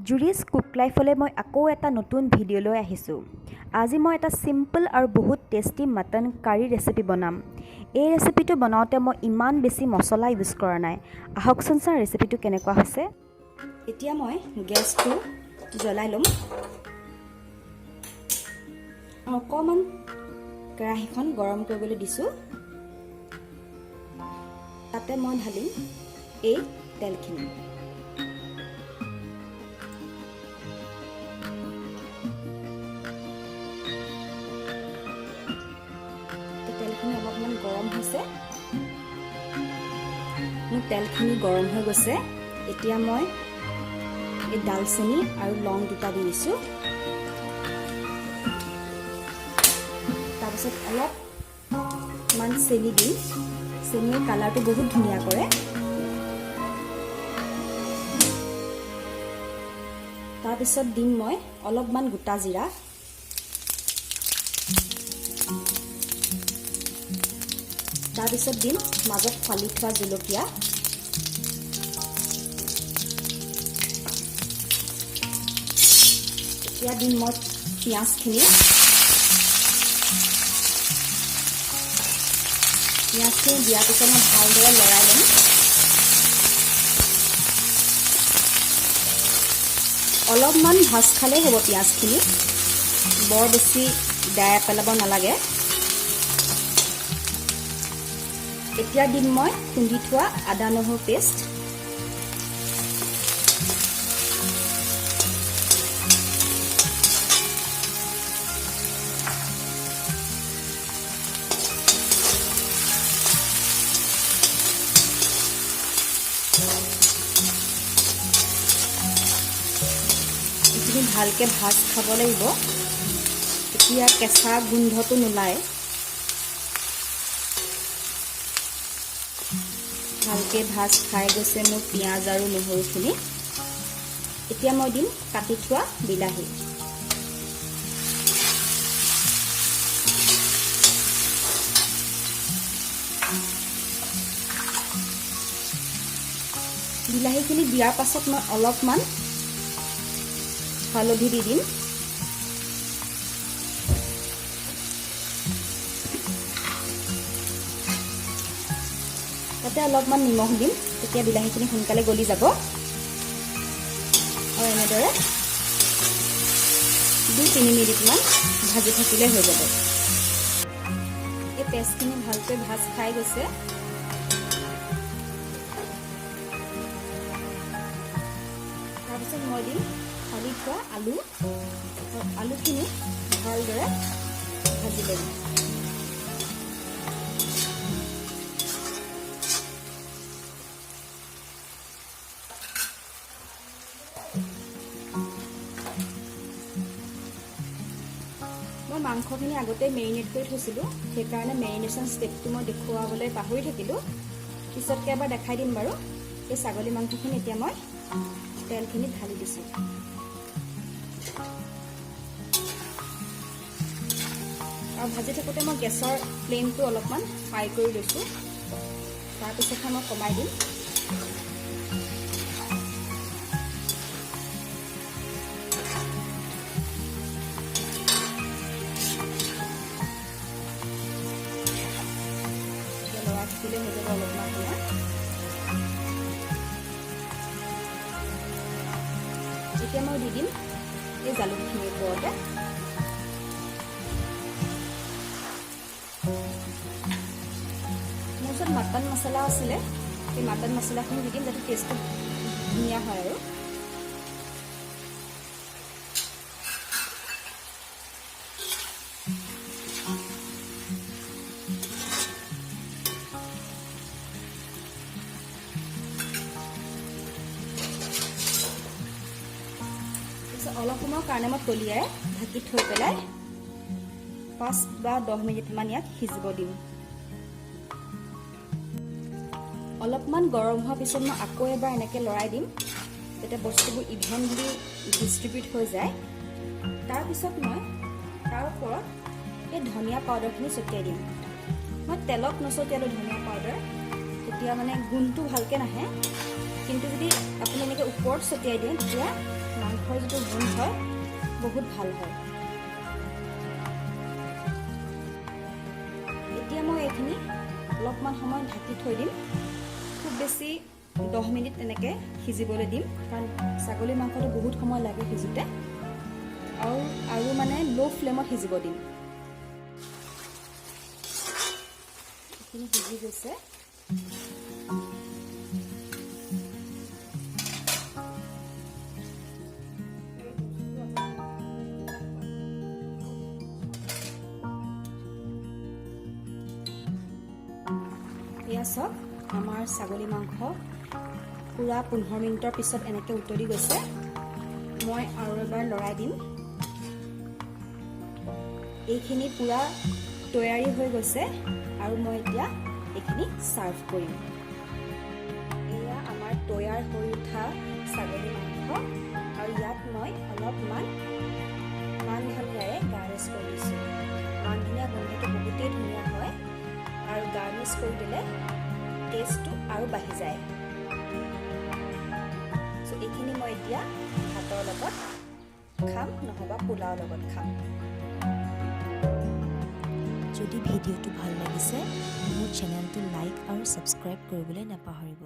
জুৰিছ cook লাইফলৈ মই আকৌ এটা নতুন ভিডিঅ' লৈ আহিছোঁ। আজি মই এটা চিম্পল আৰু বহুত টেষ্টি মাটন কাৰী ৰেচিপি বনাম। এই ৰেচিপিটো বনাওঁতে মই ইমান বেছি মছলা ইউজ কৰা নাই। আহকচোন চাওঁ ৰেচিপিটো কেনেকুৱা হৈছে। এতিয়া মই গেছটো জ্বলাই ল'ম। অকণমান কেৰাহীখন গৰম কৰিবলৈ দিছোঁ। তাতে মই ঢালিম এই তেলখিনি। তেলখিনি অলপমান গৰম হৈছে। মোৰ তেলখিনি গৰম হৈ গৈছে। এতিয়া মই এই ডালচেনি আৰু লং দুটা দি দিছোঁ। তাৰপিছত অলপমান চেনি দিম। চেনিৰ কালাৰটো বহুত ধুনীয়া কৰে। তাৰপিছত দিম মই অলপমান গোটা জিৰা। তাৰপিছত দিম মাজত ফালি থোৱা জলকীয়া। এতিয়া দিম মই পিঁয়াজখিনি। পিঁয়াজখিনি দিয়াৰ পিছত মই ভালদৰে লৰাই ল'ম। অলপমান ভাজ খালেই হ'ব পিঁয়াজখিনি, বৰ বেছি বেয়া পেলাব নালাগে। এতিয়া দিম মই খুন্দি থোৱা আদা নহৰু পেষ্ট। এইখিনি ভালকৈ ভাজ খাব লাগিব, এতিয়া কেঁচা গোন্ধটো নোলায়। ভালকৈ ভাজ খাই গৈছে মোৰ পিঁয়াজ আৰু নহৰুখিনি। এতিয়া মই দিম কাটি থোৱা বিলাহী। বিলাহীখিনি দিয়াৰ পাছত মই অলপমান হালধি দি দিম। তাতে অলপমান নিমখ দিম, তেতিয়া বিলাহীখিনি সোনকালে গলি যাব। আৰু এনেদৰে 2-3 মিনিটমান ভাজি থাকিলে হৈ যাব। এই পেষ্টখিনি ভালকৈ ভাজ খাই গৈছে। তাৰপিছত মই দিম ফালি থোৱা আলু। আলুখিনি ভালদৰে ভাজি ল'ম। মই মাংসখিনি আগতে মেৰিনেট কৰি থৈছিলোঁ, সেইকাৰণে মেৰিনেশ্যন ষ্টেপটো মই দেখুৱাবলৈ পাহৰি থাকিলোঁ। পিছতকৈ এবাৰ দেখাই দিম বাৰু। এই ছাগলী মাংসখিনি এতিয়া মই তেলখিনি ঢালি দিছোঁ। আৰু ভাজি থাকোঁতে মই গেছৰ ফ্লেমটো অলপমান হাই কৰি লৈছোঁ। তাৰপিছতহে মই কমাই দিম। লৰাই থাকিলে হৈ যাব অলপমান সময়। এতিয়া মই দি দিম এই জালুকখিনিৰ ওপৰতে। মোৰ ওচৰত মাটন মছলা আছিলে, সেই মাটন মছলাখিনি দি দিম যাতে টেষ্টটো ধুনীয়া হয়। আৰু অলপ সময়ৰ কাৰণে মই তলিয়াই ঢাকি থৈ পেলাই 5 বা 10 মিনিটমান ইয়াক সিজিব দিম। অলপমান গৰম হোৱাৰ পিছত মই আকৌ এবাৰ এনেকৈ লৰাই দিম, যাতে বস্তুবোৰ ইভেনলি ডিষ্ট্ৰিবিউট হৈ যায়। তাৰপিছত মই তাৰ ওপৰত এই ধনিয়া পাউডাৰখিনি ছটিয়াই দিম। মই তেলত নছটিয়ালোঁ ধনিয়া পাউডাৰ, তেতিয়া মানে গোন্ধটো ভালকৈ নাহে। কিন্তু যদি আপুনি এনেকৈ ওপৰত ছটিয়াই দিয়ে তেতিয়া মাংসৰ যিটো গোন্ধ হয় বহুত ভাল হয়। এতিয়া মই এইখিনি অলপমান সময় ঢাকি থৈ দিম, খুব বেছি 10 মিনিট তেনেকৈ সিজিবলৈ দিম, কাৰণ ছাগলী মাংসটো বহুত সময় লাগে সিজোতে, আৰু মানে ল' ফ্লেমত সিজিব দিম। এইখিনি সিজি গৈছে। এয়া চাওক, আমাৰ ছাগলী মাংস পূৰা 15 মিনিটৰ পিছত এনেকৈ উতলি গৈছে। মই আৰু এবাৰ লৰাই দিম। এইখিনি পূৰা তৈয়াৰী হৈ গৈছে আৰু মই এতিয়া এইখিনি ছাৰ্ভ কৰিম। এয়া আমাৰ তৈয়াৰ হৈ উঠা ছাগলী মাংস, আৰু ইয়াত মই অলপমান মান ধনিয়াৰে গাৰ্নিছ কৰি দিছোঁ। মান ধনিয়া গোন্ধটো বহুতেই ধুনীয়া হয়, আৰু গাৰ্নিছ কৰি দিলে টেষ্টটো আৰু বাঢ়ি যায়। চ' এইখিনি মই এতিয়া ভাতৰ লগত খাম, নহ'বা পোলাওৰ লগত খাম। যদি ভিডিঅ'টো ভাল লাগিছে মোৰ চেনেলটো লাইক আৰু ছাবস্ক্ৰাইব কৰিবলৈ নাপাহৰিব।